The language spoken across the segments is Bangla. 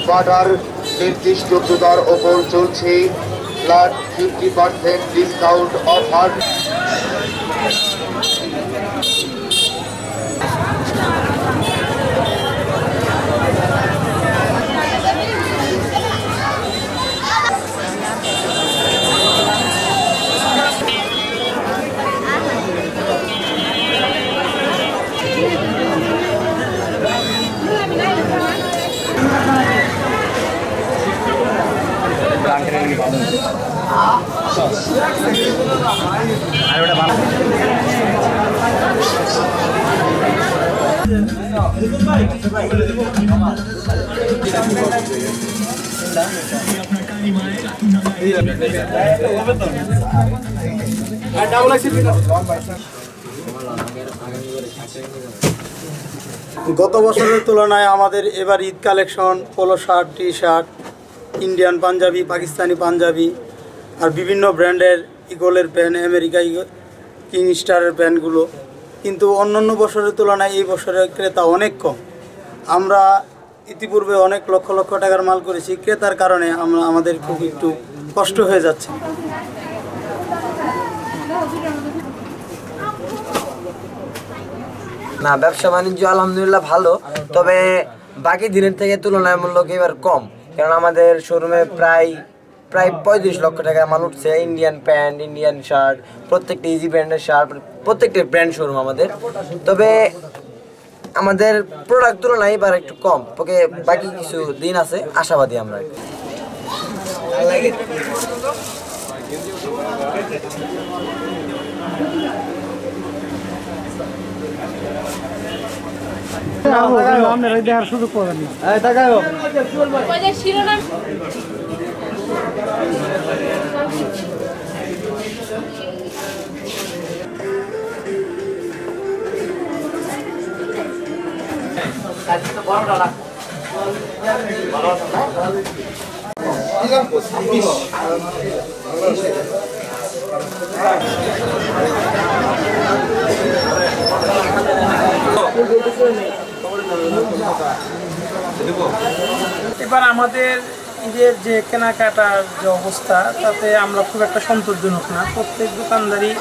বাটার নির্দিষ্ট জুতার ওপর চলছে ফ্ল্যাট 50% ডিসকাউন্ট অফার। গত বছরের তুলনায় আমাদের এবার Eid collection polo shirt, T shirt, Indian panjabi, Pakistani panjabi আর বিভিন্ন ব্র্যান্ডের ইগলের প্যান্ট, আমেরিকা কিং স্টারের প্যান্টগুলো, কিন্তু অন্যান্য বছরের তুলনায় এই বছরের ক্রেতা অনেক কম। আমরা ইতিপূর্বে অনেক লক্ষ লক্ষ টাকার মাল করেছি, ক্রেতার কারণে আমাদের খুব একটু কষ্ট হয়ে যাচ্ছে। না, ব্যবসা বাণিজ্য আলহামদুলিল্লাহ ভালো, তবে বাকি দিনের থেকে তুলনামূলক এবার কম, কারণ আমাদের শোরুমে প্রায় 35 লক্ষ টাকার মাল উঠছে। ইন্ডিয়ান প্যান্ট, ইন্ডিয়ান শার্ট, প্রত্যেকটা ইজি ব্র্যান্ডের শার্ট, প্রত্যেকটা ব্র্যান্ড শোরুম আমাদের। তবে আমাদের প্রোডাক্ট তুলনায় এবার একটু কম, ওকে বাকি কিছু দিন আছে, আশাবাদী আমরা। দেখার সুযোগ পাবেন। এবার আমাদের ঈদের যে কেনাকাটার যে অবস্থা, তাতে আমরা খুব একটা সন্তোষজনক না। প্রত্যেক দোকানদারই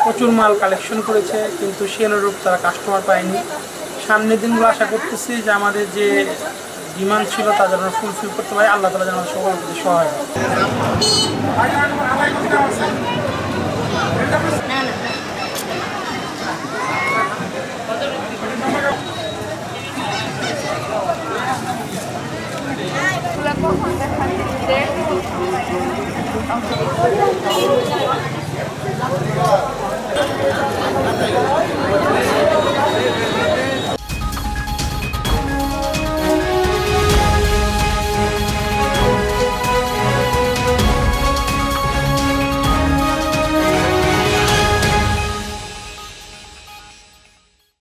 প্রচুর মাল কালেকশন করেছে, কিন্তু সে অনুরূপ তারা কাস্টমার পায়নি। সামনের দিনগুলো আশা করতেছি যে আমাদের যে ডিমান্ড ছিল তা যেন ফুলফিল করতে পারি। আল্লাহ তাআলা যেন আমাদের সকলের প্রতি সহায় হয়। কখন দেখা